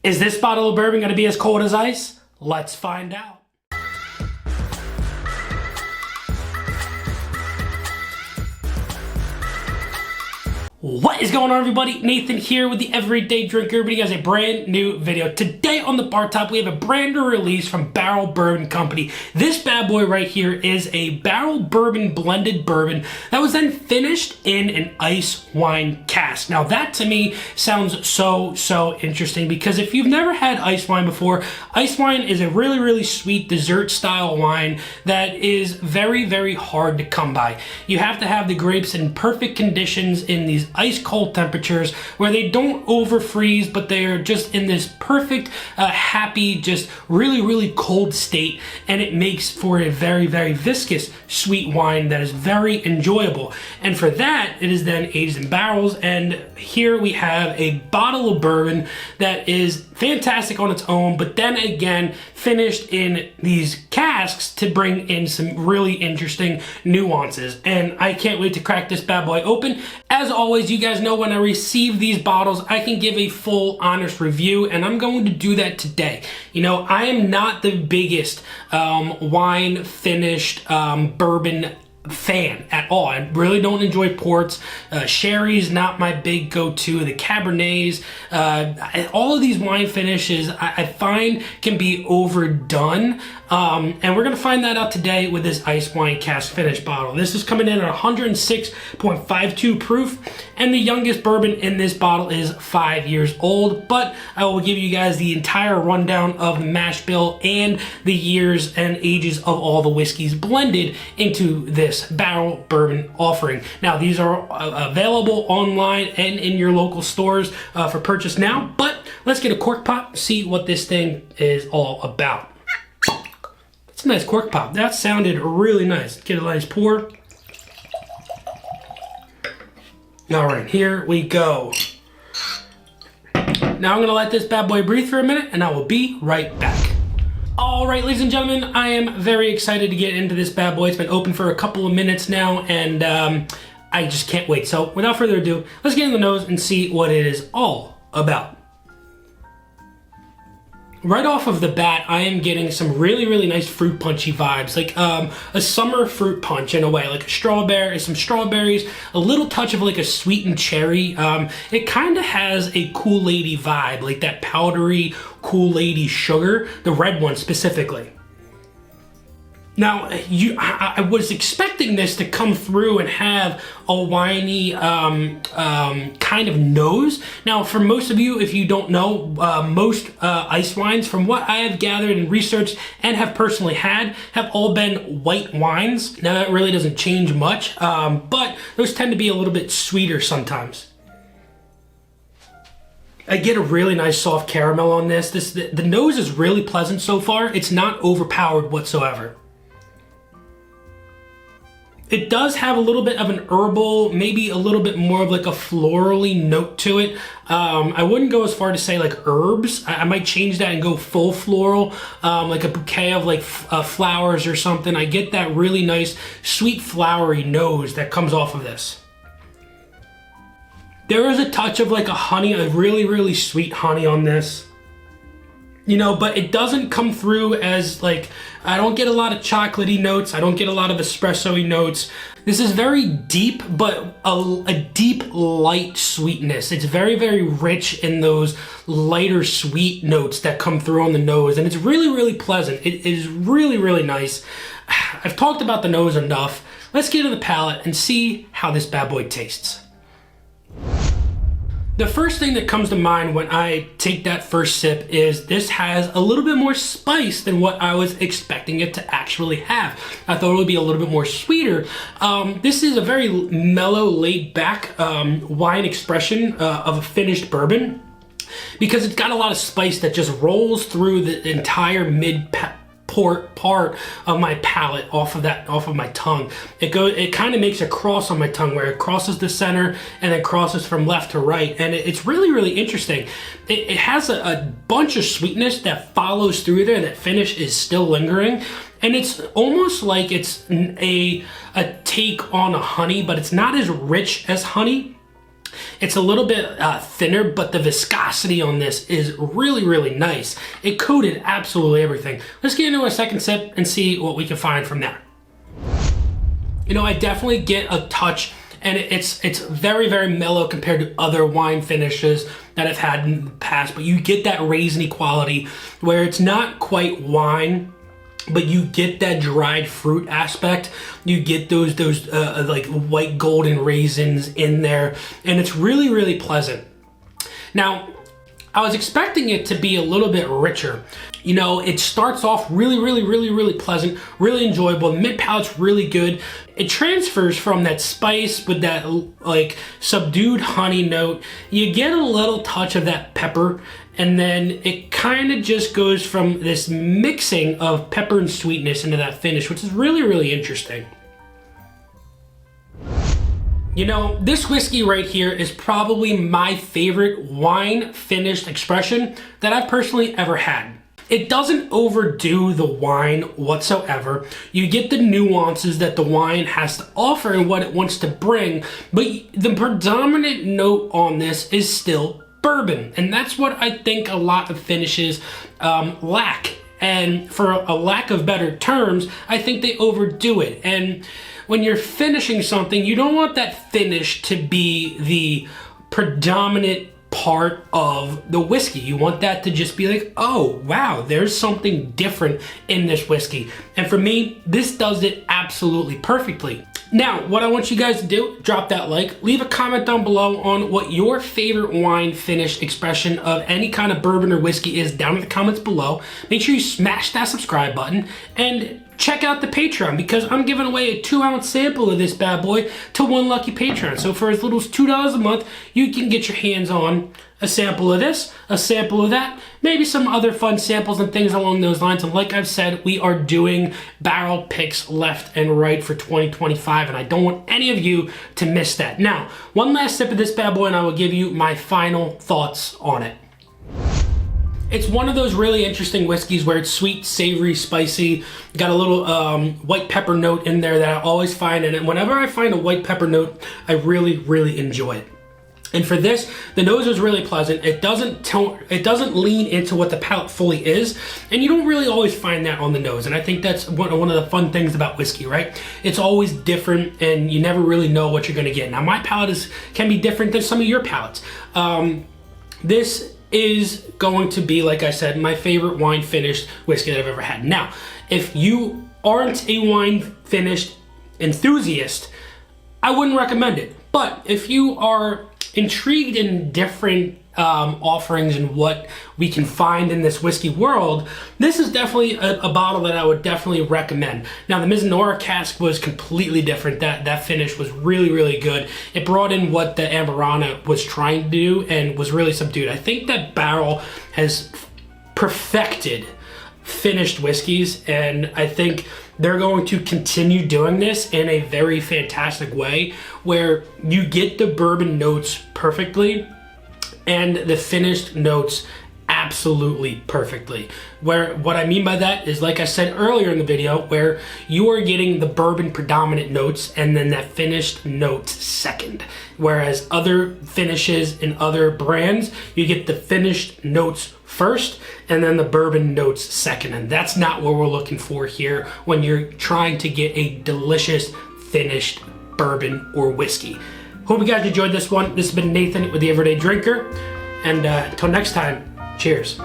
Is this bottle of bourbon gonna be as cold as ice? Let's find out. What is going on, everybody? Nathan here with the Everyday Drinker, bringing you guys a brand new video. Today on the bar top, we have a brand new release from Barrell Bourbon Company. This bad boy right here is a Barrell Bourbon blended bourbon that was then finished in an ice wine cask. Now that to me sounds so interesting, because if you've never had ice wine before, ice wine is a really sweet dessert style wine that is very hard to come by. You have to have the grapes in perfect conditions in these ice cold temperatures where they don't over freeze, but they are just in this perfect happy, just really cold state, and it makes for a very viscous sweet wine that is very enjoyable. And for that, it is then aged in barrels, and here we have a bottle of bourbon that is fantastic on its own, but then again finished in these casks to bring in some really interesting nuances. And I can't wait to crack this bad boy open. As always, you guys know when I receive these bottles, I can give a full honest review, and I'm going to do that today. You know, I am not the biggest wine finished bourbon fan at all. I really don't enjoy ports. Sherry's not my big go-to. The Cabernets, all of these wine finishes I find can be overdone. And we're gonna find that out today with this ice wine cask finish bottle. This is coming in at 106.52 proof, and the youngest bourbon in this bottle is 5 years old. But I will give you guys the entire rundown of the mash bill and the years and ages of all the whiskeys blended into this Barrell Bourbon offering. Now, these are available online and in your local stores for purchase now. But let's get a cork pop, see what this thing is all about. It's a nice cork pop. That sounded really nice. Get a nice pour. All right, here we go. Now I'm gonna let this bad boy breathe for a minute, and I will be right back. All right, ladies and gentlemen, I am very excited to get into this bad boy. It's been open for a couple of minutes now, and I just can't wait. So without further ado, let's get in the nose and see what it is all about. Right off of the bat, I am getting some really nice fruit punchy vibes, like a summer fruit punch in a way, like a strawberry, some strawberries, a little touch of like a sweetened cherry. It kind of has a Kool-Aid-y vibe, like that powdery Kool-Aid-y sugar, the red one specifically. Now, I was expecting this to come through and have a winey kind of nose. Now, for most of you, if you don't know, most ice wines, from what I have gathered and researched and have personally had, have all been white wines. Now, that really doesn't change much, but those tend to be a little bit sweeter sometimes. I get a really nice soft caramel on this. The nose is really pleasant so far. It's not overpowered whatsoever. It does have a little bit of an herbal, maybe a little bit more of like a florally note to it. I wouldn't go as far to say like herbs. I might change that and go full floral, like a bouquet of like flowers or something. I get that really nice, sweet, flowery nose that comes off of this. There is a touch of like a honey, a really sweet honey on this. You know, but it doesn't come through as like, I don't get a lot of chocolatey notes. I don't get a lot of espresso-y notes. This is very deep, but a deep, light sweetness. It's very rich in those lighter sweet notes that come through on the nose, and it's really pleasant. It is really nice. I've talked about the nose enough. Let's get to the palate and see how this bad boy tastes. The first thing that comes to mind when I take that first sip is this has a little bit more spice than what I was expecting it to actually have. I thought it would be a little bit more sweeter. This is a very mellow, laid-back wine expression of a finished bourbon, because it's got a lot of spice that just rolls through the entire part of my palate, off of my tongue. It kind of makes a cross on my tongue where it crosses the center and then crosses from left to right, and it's really interesting. It has a bunch of sweetness that follows through there. That finish is still lingering, and it's almost like it's a take on a honey, but it's not as rich as honey. It's a little bit thinner, but the viscosity on this is really, really nice. It coated absolutely everything. Let's get into a second sip and see what we can find from there. You know, I definitely get a touch, and it's very, very mellow compared to other wine finishes that I've had in the past, but you get that raisiny quality where it's not quite wine, but you get that dried fruit aspect. You get those like white golden raisins in there, and it's really, really pleasant. Now, I was expecting it to be a little bit richer. You know, it starts off really, really, really, really pleasant, really enjoyable. The mid palate's really good. It transfers from that spice with that like subdued honey note. You get a little touch of that pepper, and then it kind of just goes from this mixing of pepper and sweetness into that finish, which is really, really interesting. You know, this whiskey right here is probably my favorite wine finished expression that I've personally ever had. It doesn't overdo the wine whatsoever. You get the nuances that the wine has to offer and what it wants to bring, but the predominant note on this is still bourbon. And that's what I think a lot of finishes lack. And for a lack of better terms, I think they overdo it. And when you're finishing something, you don't want that finish to be the predominant part of the whiskey. You want that to just be like, oh wow, there's something different in this whiskey. And for me, this does it absolutely perfectly. Now, what I want you guys to do, drop that like, leave a comment down below on what your favorite wine finish expression of any kind of bourbon or whiskey is down in the comments below. Make sure you smash that subscribe button and check out the Patreon, because I'm giving away a 2-ounce sample of this bad boy to one lucky patron. So for as little as $2 a month, you can get your hands on a sample of this, a sample of that, maybe some other fun samples and things along those lines. And like I've said, we are doing barrel picks left and right for 2025, and I don't want any of you to miss that. Now, one last sip of this bad boy and I will give you my final thoughts on it. It's one of those really interesting whiskeys where it's sweet, savory, spicy, got a little white pepper note in there that I always find, and whenever I find a white pepper note, I really, really enjoy it. And for this, the nose is really pleasant. It doesn't lean into what the palate fully is, and you don't really always find that on the nose. And I think that's one of the fun things about whiskey, right? It's always different, and you never really know what you're gonna get. Now, my palate can be different than some of your palates. This is going to be, like I said, my favorite wine finished whiskey that I've ever had. Now, if you aren't a wine finished enthusiast, I wouldn't recommend it. But if you are intrigued in different offerings and what we can find in this whiskey world, this is definitely a bottle that I would definitely recommend. Now, the Mizunara cask was completely different. That finish was really, really good. It brought in what the Amarana was trying to do and was really subdued. I think that Barrell has perfected finished whiskeys, and I think they're going to continue doing this in a very fantastic way where you get the bourbon notes perfectly and the finished notes absolutely perfectly. Where what I mean by that is, like I said earlier in the video, where you are getting the bourbon predominant notes and then that finished note second. Whereas other finishes in other brands, you get the finished notes first and then the bourbon notes second. And that's not what we're looking for here when you're trying to get a delicious finished bourbon or whiskey. Hope you guys enjoyed this one. This has been Nathan with The Everyday Drinker. And until next time, cheers.